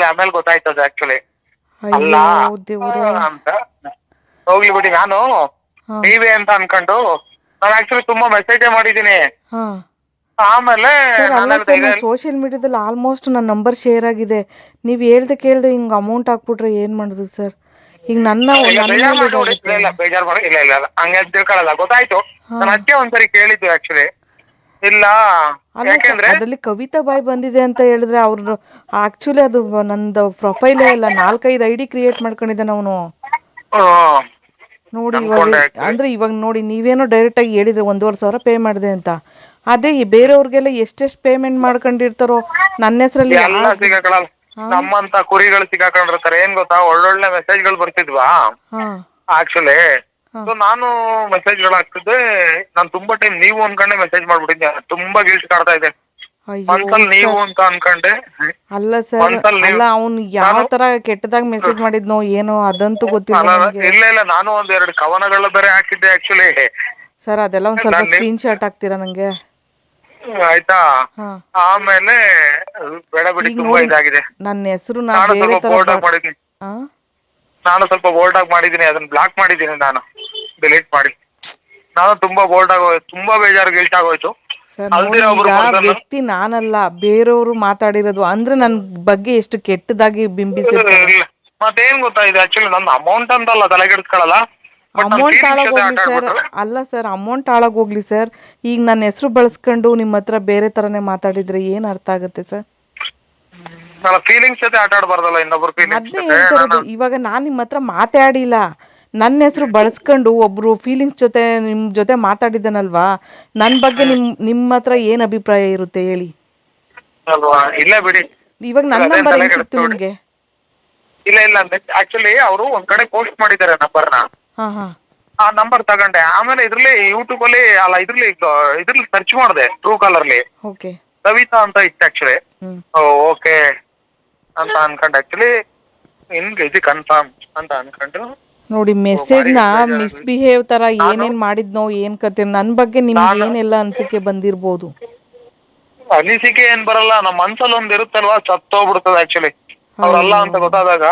ಆಮೇಲೆ ಗೊತ್ತಾಯ್ತದ ಆಕ್ಚುಲಿ. ಅಲ್ಲ ಅಯ್ಯೋ ದೇವ್ರೆ. ಅಂತ ಹೋಗ್ಲಿ ಬಿಡಿ. ನಾನು ಹಾ ನೀವೇ ಅಂತ ಅನ್ಕೊಂಡು ನಾನು ಆಕ್ಚುಲಿ ತುಂಬಾ ಮೆಸೇಜ್ ಮಾಡಿದೀನಿ. ಹಾ ಆಮೇಲೆ ಸರ್, ಅಲ್ಲ ನಾನು ಸರ್, ನಾನು ಸೋಷಿಯಲ್ ಮೀಡಿಯಾದಲ್ಲಿ ಆಲ್ಮೋಸ್ಟ್ ನನ್ನ ನಂಬರ್ ಶೇರ್ ಆಗಿದೆ. ನೀವು ಹೇಳ್ದೆ ಕೇಳ್ದೆ ಹಿಂಗೆ ಅಮೌಂಟ್ ಹಾಕ್ಬಿಟ್ರೆ ಏನು ಮಾಡೋದು ಸರ್? ಈಗ ನನ್ನ ಬೇಜಾರ್ ಮೇಲೆ ಮಾಡ್ಕೊಡಿ. ಇದಾಗುತ್ತೆ. ಇಲ್ಲ ಬೇಜಾರ್ ಮಾಡಿ, ಇಲ್ಲ ಹಂಗೆ ತಿಳ್ಕೊಳ್ಳಲ್ಲ, ಗೊತ್ತಾಯ್ತು. ಹಾ ನಾನು ಅದಕ್ಕೆ ಒಂದ್ಸರಿ ಕೇಳಿದ್ದು ಆಕ್ಚುಲಿ. ಇಲ್ಲ ಅಲ್ಲ ಸರ್, ಯಾಕೆಂದ್ರೆ ಅದರಲ್ಲಿ ಕವಿತಾ ಬಾಯ್ ಬಂದಿದೆ ಅಂತ ಹೇಳಿದ್ರೆ ಅವ್ರದ್ದು ಆ್ಯಕ್ಚುಲಿ ಅದು ನಂದು ಪ್ರೊಫೈಲೇ ಅಲ್ಲ, 4-5 ID ಕ್ರಿಯೇಟ್ ಮಾಡ್ಕೊಂಡಿದ್ದಾನೆ ಅವನು. ನೋಡಿ ಇವಾಗ, ಅನ್ಕೊಂಡೆ actually. ಅಂದರೆ ಇವಾಗ ನೋಡಿ, ನೀವೇನೋ ಡೈರೆಕ್ಟಾಗಿ ಹೇಳಿದ್ರೆ 1,500 ಪೇ ಮಾಡಿದೆ ಅಂತ. ಅದೇ ಈ ಬೇರೆಯವ್ರಿಗೆಲ್ಲ ಎಷ್ಟೆಷ್ಟು ಪೇಮೆಂಟ್ ಮಾಡ್ಕೊಂಡಿರ್ತಾರೋ ನನ್ನ ಹೆಸರಲ್ಲಿ. ಎಲ್ಲ ಸಿಗಾಕೊಳ್ಳಲ್ಲ. ನಮ್ಮಂತ ಕುರಿಗಳು ಸಿಗಾಕೊಂಡಿರ್ತಾರೆ. ಏನ್ ಗೊತ್ತಾ, ಒಳ್ಳೊಳ್ಳೆ ಮೆಸೇಜ್ಗಳು ಬರ್ತಿದ್ವಾ ಹಾಂ ಆಕ್ಚುಲಿ. ಸೊ ನಾನು ಮೆಸೇಜ್ಗಳು ಹಾಕ್ತಿದ್ದೆ. ನಾನು ತುಂಬಾ ಟೈಮ್ ನೀವು ಅನ್ಕೊಂಡೆ ಮೆಸೇಜ್ ಮಾಡ್ಬಿಟ್ಟಿದ್ದೆ. ತುಂಬಾ ಗಿಲ್ಟ್ ಕಾಡ್ತಾ ಇದೆ ಮನ್ಸಲ್ಲಿ, ನೀವು ಅಂತ ಅನ್ಕೊಂಡೆ. ಅಲ್ಲ ಸರ್, ಅಲ್ಲ ಅವ್ನು ಯಾವ ತರ ಕೆಟ್ಟದಾಗ ಮೆಸೇಜ್ ಮಾಡಿದ್ನೋ ಏನೋ ಅದಂತೂ ಗೊತ್ತಿಲ್ಲ ನನಗೆ. ಇಲ್ಲ ನಾನು 1-2 ಕವನಗಳ ಬೇರೆ ಹಾಕಿದ್ದೆ ಆಕ್ಚುಲಿ. ಸರ್, ಅದೆಲ್ಲ ಒಂದ್ ಸ್ವಲ್ಪ ಸ್ಕ್ರೀನ್ ಶಾಟ್ ಹಾಕ್ತೀರಾ ನಂಗೆ? ಆಯ್ತಾ. ಹಾ, ಆಮೇಲೆ ಬೇಡ ಬಿಡಿ, ಈಗ ತುಂಬಾ ನೋಡಿ, ಇದಾಗಿದೆ. ನನ್ನ ಹೆಸರು ನಾನು ಬೇರೆ ಸ್ವಲ್ಪ ತರ ಬೋಲ್ಡ್ ಆಗಿ ಮಾಡಿದ್ದೀನಿ. ಸ್ವಲ್ಪ ಬೋಲ್ಡ್ ಆಗಿ ಮಾಡಿದ್ದೀನಿ, ಅದನ್ನ ಬ್ಲಾಕ್ ಮಾಡಿದ್ದೀನಿ, ನಾನು ಡಿಲೀಟ್ ಮಾಡಿ. ನಾನು ತುಂಬಾ ಬೋಲ್ಡ್ ಆಗೋಯ್ತು, ತುಂಬಾ ಬೇಜಾರು, ಗಿಲ್ಟ್ ಆಗೋಯ್ತು. ಸರ್ ನೋಡಿ, ಈಗ ವ್ಯಕ್ತಿ ನಾನಲ್ಲ, ಬೇರೆಯವರು ಮಾತಾಡಿರೋದು ಅಂದ್ರೆ ನನ್ನ ಬಗ್ಗೆ ಎಷ್ಟು ಕೆಟ್ಟದಾಗಿ ಬಿಂಬಿಸಿರ್ತಾರೆ. ಮತ್ತೇನ್ ಗೊತ್ತಾ, ಇದು ಆಕ್ಚುಲಿ ನನ್ನ ಅಮೌಂಟ್ ಅಂತಲ್ಲ, ತಲೆಗೆಡಿಸ್ಕೊಳ್ಳಲ್ಲ. ಅಮೌಂಟ್ ಹಾಳಾಗೋಗ್ಲಿ ಸರ್. ಅಲ್ಲ ಸರ್, ಅಮೌಂಟ್ ಹಾಳಾಗೋಗ್ಲಿ ಸರ್. ಈಗ ನನ್ನ ಹೆಸರು ಬಳಸ್ಕೊಂಡು ನಿಮ್ಮ ಹತ್ರ ಬೇರೆ ತರನೇ ಮಾತಾಡಿದ್ರೆ ಏನ್ ಅರ್ಥ ಆಗುತ್ತೆ ಸರ್? ನನ್ನ ಫೀಲಿಂಗ್ಸ್ ಜೊತೆ ಆಟ ಆಡಬಾರ್ದಲ್ಲ, ಇನ್ನೊಬ್ರು ಅದೇ ಫೀಲಿಂಗ್ಸ್ ಹೇಳ್ತಿರೋದು. ಇವಾಗ ನಾನು ನಿಮ್ಮ ಹತ್ರ ಮಾತಾಡಿಲ್ಲ, ನನ್ನ ಹೆಸರು ಬಳಸ್ಕೊಂಡು ಒಬ್ರು ಫೀಲಿಂಗ್ಸ್ ಜೊತೆ ನಿಮ್ಮ ಜೊತೆ ಮಾತಾಡಿದ್ದಾನಲ್ವಾ, ನನ್ನ ಬಗ್ಗೆ ನಿಮ್ಮ ಹತ್ರ ಏನು ಅಭಿಪ್ರಾಯ ಇರುತ್ತೆ ಹೇಳಿ? ಇಲ್ಲ ಬಿಡಿ. ಇವಾಗ ನನ್ನ ನಂಬರ್ ಹೆಂಗ್ ಸಿಕ್ತು ನಿಮ್ಗೆ? ಇಲ್ಲ ಆಕ್ಚುಲಿ ಅವರು ಒಂದ್ ಕಡೆ ಪೋಸ್ಟ್ ಮಾಡಿದ್ದಾರೆ ನಂಬರ್ನ. ಹಾ ಹಾ, ಆ ನಂಬರ್ ತಗೊಂಡೆ. ಆಮೇಲೆ ಇದ್ರಲ್ಲಿ ಯೂಟ್ಯೂಬ್ ಅಲ್ಲಿ ಅಲ್ಲ, ಇದ್ರಲ್ಲಿ ಸರ್ಚ್ ಮಾಡಿದೆ, ಟ್ರೂ ಕಾಲರ್ಲಿ ಓಕೆ. ಕವಿತಾ ಅಂತ ಇತ್ತು ಆಕ್ಚುಲಿ. ಓಕೆ ಅಂತ ಅನ್ಕೊಂಡೆ ಆಕ್ಚುಲಿ. ನಿಮ್ಗೆ ಇದು ಕನ್ಫರ್ಮ್ ಅಂತ ಅನ್ಕೊಂಡು ನೋಡಿ, ಮೆಸೇಜ್ನ ಮಿಸ್ಬಿಹೇವ್ ತರ ಏನೇನ್ ಮಾಡಿದ್ನೋ ಏನ್ ಕತೆ, ನನ್ನ ಬಗ್ಗೆ ನಿಮ್ಗೆ ಏನೆಲ್ಲ ಅನ್ಸಿಕೆ ಬಂದಿರ್ಬೋದು. ಅನಿಸಿಕೆ ಏನ್ ಬರಲ್ಲ, ನಮ್ಮ ಮನ್ಸಲ್ಲಿ ಒಂದ್ ಇರುತ್ತಲ್ವಾ, ಸತ್ತೋಗ್ಬಿಡ್ತದೆ ಆಕ್ಚುಲಿ. ಅವ್ರಲ್ಲ ಅಂತ ಗೊತ್ತಾದಾಗ.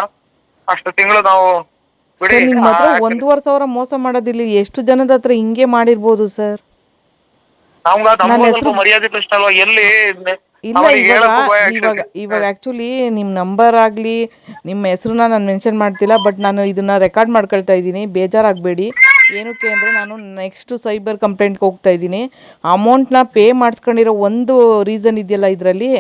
ಅಷ್ಟು ತಿಂಗಳು ನಾವು ಬಿಡಿ. ನಿಮ್ಮ ಹತ್ರ 1,500 ಮೋಸ ಮಾಡೋದಿಲ್ಲ, ಎಷ್ಟು ಜನದ ಹತ್ರ ಹಿಂಗೆ ಮಾಡಿರ್ಬೋದು ಸರ್. ಸ್ವಲ್ಪ ಮರ್ಯಾದೆ ಪ್ರಶ್ನೆ ಅಲ್ವಾ, ಎಲ್ಲಿ ಇಲ್ಲ, ಇವಾಗ ಆಕ್ಚುಲಿ ನಿಮ್ಮ ನಂಬರ್ ಆಗಲಿ ನಿಮ್ಮ ಹೆಸರನ್ನ ನಾನು ಮೆನ್ಷನ್ ಮಾಡ್ತಿಲ್ಲ, ಬಟ್ ನಾನು ಇದನ್ನ ರೆಕಾರ್ಡ್ ಮಾಡ್ಕೊಳ್ತಾ ಇದ್ದೀನಿ, ಬೇಜಾರಾಗಬೇಡಿ. ಏನಕ್ಕೆ ಅಂದರೆ ನಾನು ನೆಕ್ಸ್ಟು ಸೈಬರ್ ಕಂಪ್ಲೇಂಟ್ಗೆ ಹೋಗ್ತಾ ಇದ್ದೀನಿ. ಅಮೌಂಟ್ನ ಪೇ ಮಾಡಿಸ್ಕೊಂಡಿರೋ ಒಂದು ರೀಸನ್ ಇದೆಯಲ್ಲ ಇದರಲ್ಲಿ,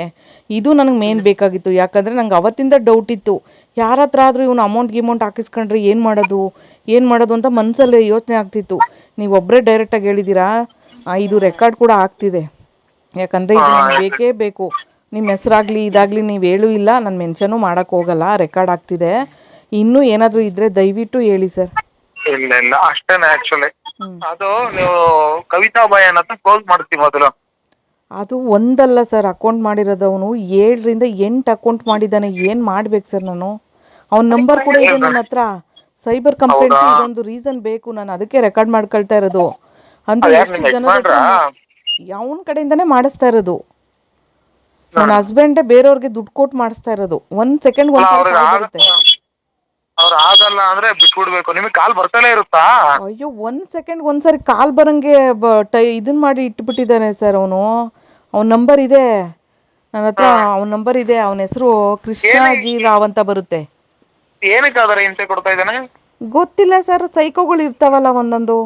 ಇದು ನನಗೆ ಮೇನ್ ಬೇಕಾಗಿತ್ತು. ಯಾಕಂದರೆ ನಂಗೆ ಅವತ್ತಿಂದ ಡೌಟ್ ಇತ್ತು, ಯಾರ ಹತ್ರ ಆದರೂ ಇವನು ಅಮೌಂಟ್ ಹಾಕಿಸ್ಕೊಂಡ್ರೆ ಏನು ಮಾಡೋದು ಅಂತ ಮನಸ್ಸಲ್ಲೇ ಯೋಚನೆ ಆಗ್ತಿತ್ತು. ನೀವು ಒಬ್ಬರೇ ಡೈರೆಕ್ಟಾಗಿ ಹೇಳಿದ್ದೀರಾ, ಇದು ರೆಕಾರ್ಡ್ ಕೂಡ ಆಗ್ತಿದೆ. ಯಾಕಂದರೆ ಇದು ನನಗೆ ಬೇಕೇ ಬೇಕು. ನಿಮ್ಮ ಹೆಸರಾಗಲಿ ಇದಾಗಲಿ ನೀವು ಹೇಳೂ ಇಲ್ಲ, ನಾನು ಮೆನ್ಷನು ಮಾಡೋಕ್ಕೆ ಹೋಗಲ್ಲ, ರೆಕಾರ್ಡ್ ಆಗ್ತಿದೆ. ಇನ್ನೂ ಏನಾದರೂ ಇದ್ದರೆ ದಯವಿಟ್ಟು ಹೇಳಿ ಸರ್. ಇಲ್ಲ ಅಷ್ಟೇನೆ ಆಕ್ಚುಲಿ. ಅದು ನೀವು ಕವಿತಾ ಬಾಯ್ ಅನ್ನೋದನ್ನ ಕ್ಲೋಸ್ ಮಾಡ್ತೀವಿ ಮೊದಲು. ಅದು ಒಂದಲ್ಲ ಸರ್, ಅಕೌಂಟ್ ಮಾಡಿರೋದು ಅವನು 7ರಿಂದ 8 ಅಕೌಂಟ್ ಮಾಡಿದ್ದಾನೆ. ಏನು ಮಾಡ್ಬೇಕು ಸರ್ ನಾನು? ಅವನ ನಂಬರ್ ಕೂಡ ಇದೆ ನನ್ನ ಹತ್ರ. ಸೈಬರ್ ಕಂಪ್ಲೇಂಟ್ ಇದೊಂದು ರೀಸನ್ ಬೇಕು, ನಾನು ಅದಕ್ಕೆ ರೆಕಾರ್ಡ್ ಮಾಡ್ಕೊಳ್ತಾ ಇರೋದು. ಅಂದ್ರೆ ಎಷ್ಟು ಜನದ ಹತ್ರ ಅವನ ಕಡೆಯಿಂದಾನೇ ಮಾಡಿಸ್ತಾ ಇರೋದು. ನನ್ನ ಹಸ್ಬೆಂಡೇ ಬೇರೆಯವ್ರಿಗೆ ದುಡ್ಡು ಕೊಟ್ಟು ಮಾಡಿಸ್ತಾ ಇರೋದು. 1 ಸೆಕೆಂಡ್ ಬರುತ್ತೆ. ಅವ್ರು ಆಗಲ್ಲ ಅಂದ್ರೆ ಬಿಟ್ಬಿಡ್ಬೇಕು. ನಿಮಗೆ ಕಾಲ್ ಬರ್ತಾನೆ ಇರುತ್ತಾ? ಅಯ್ಯೋ, 1 ಸೆಕೆಂಡ್ ಒಂದ್ಸರಿ ಕಾಲ್ ಬರಂಗೆ ಇದನ್ನ ಮಾಡಿ ಇಟ್ಬಿಟ್ಟಿದ್ದಾನೆ ಸರ್ ಅವನು. ಅವನ ನಂಬರ್ ಇದೆ ನನ್ನ ಹತ್ರ, ಅವನ ನಂಬರ್ ಇದೆ. ಅವನ ಹೆಸರು ಕೃಷ್ಣಾಜಿ ರಾವ್ ಅಂತ ಬರುತ್ತೆ. ಏನಕ್ಕೆ ಅದರ ಹಿಂಸೆ ಕೊಡ್ತಾ ಇದ್ದಾನೆ ಗೊತ್ತಿಲ್ಲ ಸರ್. ಸೈಕೋಗಳು ಇರ್ತಾವಲ್ಲ ಒಂದೊಂದು,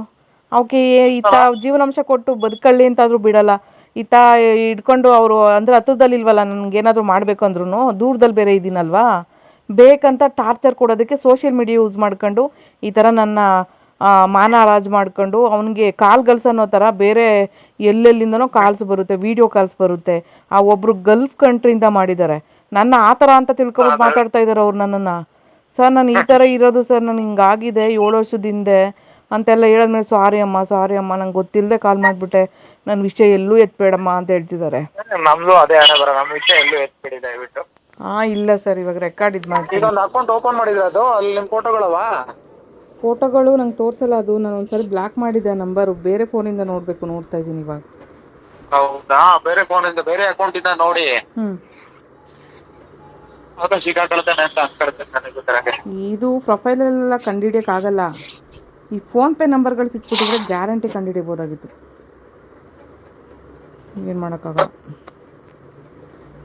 ಅವಕ್ಕೆ ಈತ ಜೀವನಾಂಶ ಕೊಟ್ಟು ಬದುಕಳ್ಳಿ ಅಂತಾದ್ರೂ ಬಿಡಲ್ಲ. ಈತ ಹಿಡ್ಕೊಂಡು ಅವರು ಅಂದರೆ ಹತ್ರದಲ್ಲಿ ಇಲ್ವಲ್ಲ, ನನಗೇನಾದರೂ ಮಾಡಬೇಕು ಅಂದ್ರೂ ದೂರದಲ್ಲಿ ಬೇರೆ ಇದ್ದೀನಲ್ವಾ, ಬೇಕಂತ ಟಾರ್ಚರ್ ಕೊಡೋದಕ್ಕೆ ಸೋಷಿಯಲ್ ಮೀಡಿಯಾ ಯೂಸ್ ಮಾಡ್ಕೊಂಡು ಈ ಥರ ನನ್ನ ಮಾನ ಹರಾಜು ಮಾಡ್ಕೊಂಡು ಅವನಿಗೆ ಕಾಲ್ಗಲ್ಸ್ ಅನ್ನೋ ಥರ ಬೇರೆ ಎಲ್ಲೆಲ್ಲಿಂದನೋ ಕಾಲ್ಸ್ ಬರುತ್ತೆ, ವೀಡಿಯೋ ಕಾಲ್ಸ್ ಬರುತ್ತೆ. ಆ ಒಬ್ಬರು ಗಲ್ಫ್ ಕಂಟ್ರಿಯಿಂದ ಮಾಡಿದ್ದಾರೆ. ನನ್ನ ಆ ಥರ ಅಂತ ತಿಳ್ಕೊಬಿಟ್ಟು ಮಾತಾಡ್ತಾ ಇದ್ದಾರೆ ಅವ್ರು ನನ್ನನ್ನು. ಸರ್, ನಾನು ಈ ಥರ ಇರೋದು ಸರ್, ನಾನು ಹಿಂಗಾಗಿದೆ 7 ವರ್ಷದ ಹಿಂದೆ ಅಂತೆಲ್ಲ ಹೇಳಿದ್ಮೇಲೆ ಸಾರಿ ಅಮ್ಮ ನಂಗೆ ಗೊತ್ತಿಲ್ಲದೆ ಕಾಲ್ ಮಾಡಿಬಿಟ್ಟೆ, ನನ್ನ ವಿಷಯ ಎಲ್ಲೂ ಎತ್ಬೇಡಮ್ಮ ಅಂತ ಹೇಳ್ತಿದ್ದಾರೆ. ನಮ್ದು ಅದೇ ಹಣೆ ಬರ, ನಮ್ ವಿಷಯ ಎಲ್ಲೂ ಎತ್ಬಿಡಿ ದಯವಿಟ್ಟು. ಇಲ್ಲ ಸರ್, ಇವಾಗ ರೆಕಾರ್ಡ್ ಇದು ಈಗ ಮಾಡ್ತೀನಿ. ಒಂದು ಅಕೌಂಟ್ ಓಪನ್ ಮಾಡಿದ್ರೆ ಅದು ಅಲ್ಲಿ ನಿಮ್ ಫೋಟೋಗಳವ? ಫೋಟೋಗಳು ನಂಗೆ ತೋರಿಸಲ್ಲ, ಅದು ನಾನು ಒಂದ್ಸರಿ ಬ್ಲಾಕ್ ಮಾಡಿದ್ದೆ ನಂಬರು, ಬೇರೆ ಫೋನಿಂದ ನೋಡಬೇಕು, ನೋಡ್ತಾ ಇದ್ದೀನಿ ಇವಾಗ. ಹೌದಾ? ಬೇರೆ ಫೋನಿಂದ ಬೇರೆ ಅಕೌಂಟ್ ಇಂದ ನೋಡಿ ಆಗ ಸಿಕ್ಕಾಕೊಳ್ತಾನೆ ಅಂತ ಅನ್ಕೊಳ್ತೇನೆ ನನಗೆ ಗೊತ್ತಿರಂಗೆ. ಇದು ಪ್ರೊಫೈಲೆಲ್ಲ ಕಂಡುಹಿಡಿಯೋಕ್ಕಾಗಲ್ಲ. ಈ ಫೋನ್ಪೇ ನಂಬರ್ಗಳು ಸಿಕ್ಬಿಟ್ಟಿದ್ರೆ ಗ್ಯಾರಂಟಿ ಕಂಡುಹಿಡಿಬೋದಾಗಿತ್ತು. ಏನು ಮಾಡೋಕ್ಕಾಗಲ್ಲ.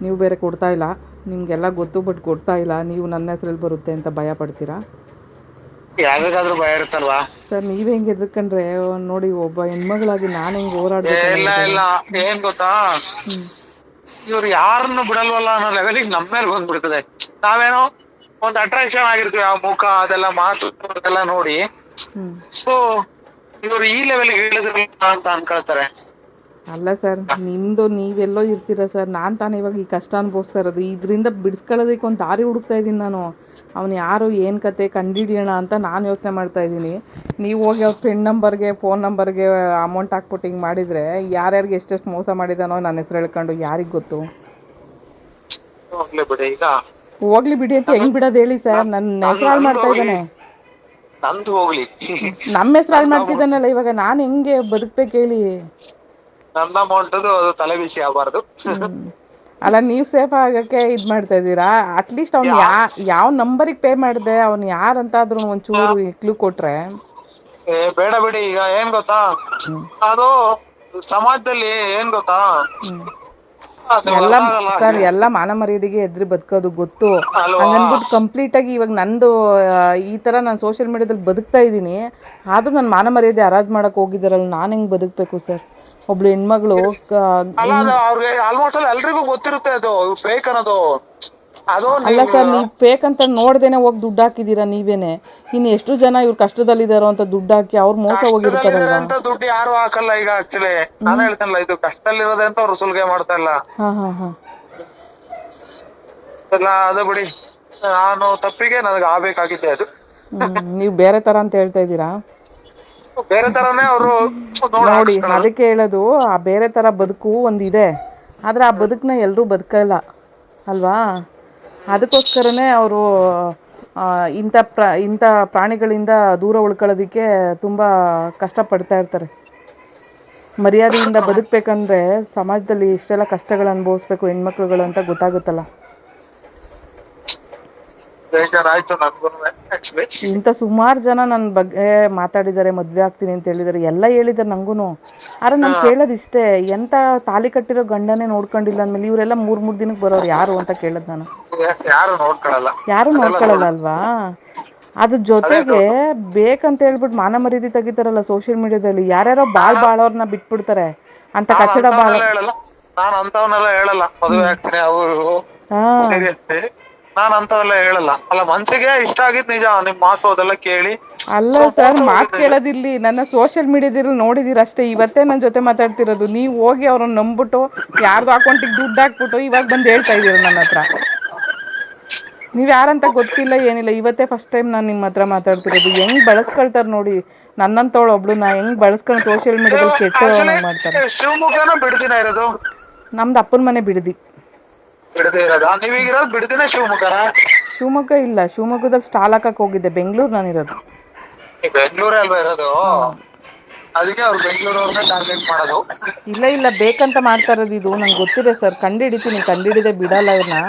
ನೀವು ಬೇರೆ ಕೊಡ್ತಾ ಇಲ್ಲ, ನಿಮಗೆಲ್ಲ ಗೊತ್ತು, ಬಟ್ ಕೊಡ್ತಾ ಇಲ್ಲ. ನೀವು ನನ್ನ ಹೆಸರಲ್ಲಿ ಬರುತ್ತೆ ಅಂತ ಭಯ ಪಡ್ತೀರಾ. ಯಾರಿಗಾದ್ರೂ ಭಯ ಇರುತ್ತಲ್ವಾ ಸರ್, ನೀವೇ ಹೆಂಗೆ ಎದ್ಕೊಂಡ್ರೆ ನೋಡಿ, ಒಬ್ಬ ಹೆಣ್ಮಗಳಾಗಿ ನಾನು ಹೆಂಗೆ ಇಲ್ಲ ಹೋರಾಡ್ಬೇಕು. ಇಲ್ಲ, ಏನ್ ಗೊತ್ತಾ, ಇವ್ರು ಯಾರನ್ನು ಬಿಡಲ್ವಲ್ಲ ಅನ್ನೋ ಲೆವೆಲಿಗೆ ನಮ್ಮ ಮೇಲೆ ಬಂದ್ಬಿಡ್ತದೆ. ನಾವೇನೋ ಒಂದ್ ಅಟ್ರಾಕ್ಷನ್ ಆಗಿರ್ತೀವಿ, ಆ ಮುಖ ಅದೆಲ್ಲ ಮಾತು ಅದೆಲ್ಲ ನೋಡಿ. ಸೊ ಇವ್ರು ಈ ಲೆವೆಲ್ಗೆ ಹೇಳಿದ್ರಲ್ಲ ಅಂತ ಅನ್ಕೊಳ್ತಾರೆ. ಅಲ್ಲ ಸರ್, ನಿಮ್ಮದು ನೀವೆಲ್ಲೋ ಇರ್ತೀರ ಸರ್. ನಾನು ತಾನೇ ಇವಾಗ ಈ ಕಷ್ಟ ಅನುಭವಿಸ್ತಾ ಇರೋದು. ಇದರಿಂದ ಬಿಡಿಸ್ಕೊಳ್ಳೋದಕ್ಕೆ ಒಂದು ದಾರಿ ಹುಡುಕ್ತಾ ಇದ್ದೀನಿ ನಾನು. ಅವನು ಯಾರು, ಏನು ಕತೆ ಕಂಡುಹಿಡಿಯೋಣ ಅಂತ ನಾನು ಯೋಚನೆ ಮಾಡ್ತಾ ಇದ್ದೀನಿ. ನೀವು ಹೋಗಿ ಅವ್ರ ಫ್ರೆಂಡ್ ನಂಬರ್ಗೆ, ಫೋನ್ ನಂಬರ್ಗೆ ಅಮೌಂಟ್ ಹಾಕ್ಬಿಟ್ಟು ಹಿಂಗೆ ಮಾಡಿದರೆ ಯಾರ್ಯಾರಿಗೆ ಎಷ್ಟೆಷ್ಟು ಮೋಸ ಮಾಡಿದಾನೋ ನನ್ನ ಹೆಸರು ಹೇಳ್ಕೊಂಡು, ಯಾರಿಗೆ ಗೊತ್ತು. ಹೋಗ್ಲಿ ಬಿಡಿ, ಈಗ ಹೋಗ್ಲಿ ಬಿಡಿ ಅಂತ ಹೆಂಗ್ ಬಿಡೋದು ಹೇಳಿ ಸರ್. ನನ್ನ ಹೆಸರು ಹಾಳು ಮಾಡ್ತಾ ಇದ್ದಾನೆ. ನಂದು ಹೋಗ್ಲಿ, ನಮ್ಮ ಹೆಸರು ಹಾಳು ಮಾಡ್ತಿದ್ದಾನಲ್ಲ, ಇವಾಗ ನಾನು ಹೆಂಗೆ ಬದುಕ್ಬೇಕು ಹೇಳಿ. ನನ್ನ ಅಮೌಂಟ್ ಅದು ತಲೆ ಬಿಸಿ ಆಗಬಾರ್ದು. ಅಲ್ಲ, ನೀವು ಸೇಫ್ ಆಗಕ್ಕೆ ಇದು ಮಾಡ್ತಾ ಇದ್ದೀರಾ. ಅಟ್ಲೀಸ್ಟ್ ಅವ್ನು ಯಾವ ನಂಬರಿಗೆ ಪೇ ಮಾಡಿದೆ, ಅವ್ನು ಯಾರಂತಾದ್ರೂ ಒಂಚೂರು ಕ್ಲೂ ಕೊಟ್ರೆ. ಬೇಡ ಬಿಡಿ. ಈಗ ಏನ್ ಗೊತ್ತಾ, ಅದು ಸಮಾಜದಲ್ಲಿ ಏನ್ ಗೊತ್ತಾ, ಎಲ್ಲ ಸರ್, ಎಲ್ಲ ಮಾನ ಮರ್ಯಾದೆಗೆ ಎದ್ರಿ ಬದುಕೋದು ಗೊತ್ತು. ಹಂಗನ್ಬಿಟ್ಟು ಕಂಪ್ಲೀಟಾಗಿ ಇವಾಗ ನಂದು ಈ ಥರ ನಾನು ಸೋಷಿಯಲ್ ಮೀಡಿಯಾದಲ್ಲಿ ಬದುಕ್ತಾ ಇದ್ದೀನಿ. ಆದರೂ ನನ್ನ ಮಾನ ಮರ್ಯಾದೆ ಹರಾಜು ಮಾಡೋಕೆ ಹೋಗಿದ್ದಾರಲ್ಲ, ನಾನು ಹೆಂಗೆ ಬದುಕಬೇಕು ಸರ್. ಒಬ್ಳು ಹೆಣ್ಮಗಳು ಅವ್ರಿಗೆ ಆಲ್ಮೋಸ್ಟ್ ಎಲ್ರಿಗೂ ಗೊತ್ತಿರುತ್ತೆ ಅದು ಫೇಕ್ ಅನ್ನೋದು. ಅಲ್ಲ ಸರ್, ನೀವು ಫೇಕ್ ಅಂತ ನೋಡ್ದೇನೆ ಹೋಗಿ ದುಡ್ಡು ಹಾಕಿದ್ದೀರಾ ನೀವೇನೆ. ಇನ್ನು ಎಷ್ಟು ಜನ ಇವ್ರು ಕಷ್ಟದಲ್ಲಿದ್ದಾರೋ ಅಂತ ದುಡ್ಡು ಹಾಕಿ ಅವ್ರು ಮೋಸ ಹೋಗಿರ್ತಾರಲ್ವಾ. ದುಡ್ಡು ಯಾರು ಹಾಕಲ್ಲ. ಈಗ ಆಕ್ಚುಲಿ ನಾನು ಹೇಳ್ತೇನಲ್ಲ, ಇದು ಕಷ್ಟದಲ್ಲಿರೋದೆ ಅಂತ ಅವ್ರು ಸುಲ್ಗೆ ಮಾಡ್ತಾ ಇಲ್ಲ. ಅದು ಬಿಡಿ, ನಾನು ತಪ್ಪಿಗೆ ನನಗೆ ಆಗ್ಬೇಕಾಗಿದ್ದೆ ಅದು. ನೀವು ಬೇರೆ ತರ ಅಂತ ಹೇಳ್ತಾ ಇದ್ದೀರಾ. ಬೇರೆ ತರನೇ ಅವರು ನೋಡಿ, ಅದಕ್ಕೆ ಹೇಳೋದು, ಆ ಬೇರೆ ತರ ಬದುಕು ಒಂದಿದೆ, ಆದ್ರೆ ಆ ಬದುಕನ್ನ ಎಲ್ಲರೂ ಬದುಕಲ್ಲ ಅಲ್ವಾ. ಅದಕ್ಕೋಸ್ಕರನೇ ಅವರು ಇಂಥ ಪ್ರಾಣಿಗಳಿಂದ ದೂರ ಉಳ್ಕೊಳ್ಳೋದಕ್ಕೆ ತುಂಬ ಕಷ್ಟಪಡ್ತಾ ಇರ್ತಾರೆ. ಮರ್ಯಾದೆಯಿಂದ ಬದುಕಬೇಕಂದ್ರೆ ಸಮಾಜದಲ್ಲಿ ಇಷ್ಟೆಲ್ಲ ಕಷ್ಟಗಳು ಅನುಭವಿಸ್ಬೇಕು ಹೆಣ್ಮಕ್ಳುಗಳು ಅಂತ ಗೊತ್ತಾಗುತ್ತಲ್ಲ. ಇಂಥ ಸುಮಾರು ಜನ ನನ್ನ ಬಗ್ಗೆ ಮಾತಾಡಿದ್ದಾರೆ, ಮದುವೆ ಆಗ್ತೀನಿ ಅಂತ ಹೇಳಿದ್ದಾರೆ, ಎಲ್ಲ ಹೇಳಿದ್ದಾರೆ ನನಗೂ. ಆದ್ರೆ ನಾನು ಕೇಳೋದು ಇಷ್ಟೇ, ಎಂಥ ತಾಲಿ ಕಟ್ಟಿರೋ ಗಂಡನೇ ನೋಡ್ಕೊಂಡಿಲ್ಲ ಅಂದಮೇಲೆ ಇವರೆಲ್ಲ 3 ದಿನಕ್ಕೆ ಬರೋರು ಯಾರು ಅಂತ ಕೇಳೋದು ನಾನು. ಯಾರು ನೋಡ್ಕೊಳ್ಳಲ್ಲ ಅಲ್ವಾ. ಅದ್ರ ಜೊತೆಗೆ ಬೇಕಂತ ಹೇಳ್ಬಿಟ್ಟು ಮಾನ ಮರ್ಯಾದೆ ತೆಗಿತಾರಲ್ಲ ಸೋಷಿಯಲ್ ಮೀಡಿಯಾದಲ್ಲಿ. ಯಾರ್ಯಾರೋ ಬಾಳೋರ್ನ ಬಿಟ್ಬಿಡ್ತಾರೆ ಅಂತ ಕಚಡ ಬಾಳ. ನಾನು ಅಂತವನ್ನೆಲ್ಲ ಹೇಳಲ್ಲ, ಮದುವೆ ಆಗ್ತೀನಿ ಅವರು ನಾನು ಅಂತವೆಲ್ಲ ಹೇಳಲ್ಲ. ಅಲ್ಲ, ಮನ್ಸಿಗೆ ಇಷ್ಟ ಆಗಿದ್ ನಿಜ, ನಿಮ್ ಮಾತು ಅದೆಲ್ಲ ಕೇಳಿ. ಅಲ್ಲ ಸರ್, ಮಾತು ಕೇಳೋದಿರ್ಲಿ, ನನ್ನ ಸೋಷಿಯಲ್ ಮೀಡಿಯಾದಲ್ಲಿ ನೋಡಿದೀರ ಅಷ್ಟೇ. ಇವತ್ತೇ ನನ್ನ ಜೊತೆ ಮಾತಾಡ್ತಿರೋದು. ನೀವು ಹೋಗಿ ಅವ್ರನ್ನ ನಂಬಿಟ್ಟು ಯಾರ್ದು ಅಕೌಂಟಿಗೆ ದುಡ್ಡು ಹಾಕ್ಬಿಟ್ಟು ಇವಾಗ ಬಂದು ಹೇಳ್ತಾ ಇದ್ದೀರ ನನ್ನ ಹತ್ರ. ನೀವು ಯಾರಂತ ಗೊತ್ತಿಲ್ಲ, ಏನಿಲ್ಲ. ಇವತ್ತೇ ಫಸ್ಟ್ ಟೈಮ್ ನಾನು ನಿಮ್ಮ ಹತ್ರ ಮಾತಾಡ್ತಿರೋದು. ಹೆಂಗ್ ಬಳಸ್ಕೊಳ್ತಾರೆ ನೋಡಿ ನನ್ನಂತವಳು ಒಬ್ಳನ್ನ, ಹೆಂಗ್ ಬಳಸ್ಕೊಂಡು ಸೋಷಿಯಲ್ ಮೀಡಿಯಾದಲ್ಲಿ ಕೆಟ್ಟ ಮಾಡ್ತಾರೆ. ಶಿವಮೊಗ್ಗನ ಬಿಡ್ದಿನ ಇರೋದು? ನಮ್ದು ಅಪ್ಪನ ಮನೆ ಬಿಡದಿ. ಶಿವಮೊಗ್ಗ ಇಲ್ಲ, ಶಿವಮೊಗ್ಗದಲ್ಲಿ ಸ್ಟಾಲ್ ಹಾಕಕ್ ಹೋಗಿದ್ದೆ. ಬೆಂಗಳೂರು ನಾನಿರೋದು. ಬೆಂಗಳೂರೇ ಅಲ್ವಾ ಇರೋದು? ಅದಕ್ಕೆ ಅವ್ರು ಬೆಂಗಳೂರವ್ರನ್ನ ಟಾರ್ಗೆಟ್ ಮಾಡೋದು. ಇಲ್ಲ, ಬೇಕಂತ ಮಾಡ್ತಾ ಇರೋದು ಇದು. ನಂಗೆ ಗೊತ್ತಿದೆ ಸರ್, ಕಂಡು ಹಿಡಿತೀನಿ, ಕಂಡು ಹಿಡಿದೆ ಬಿಡಲ್ಲ ಇವ್ರನ್ನ.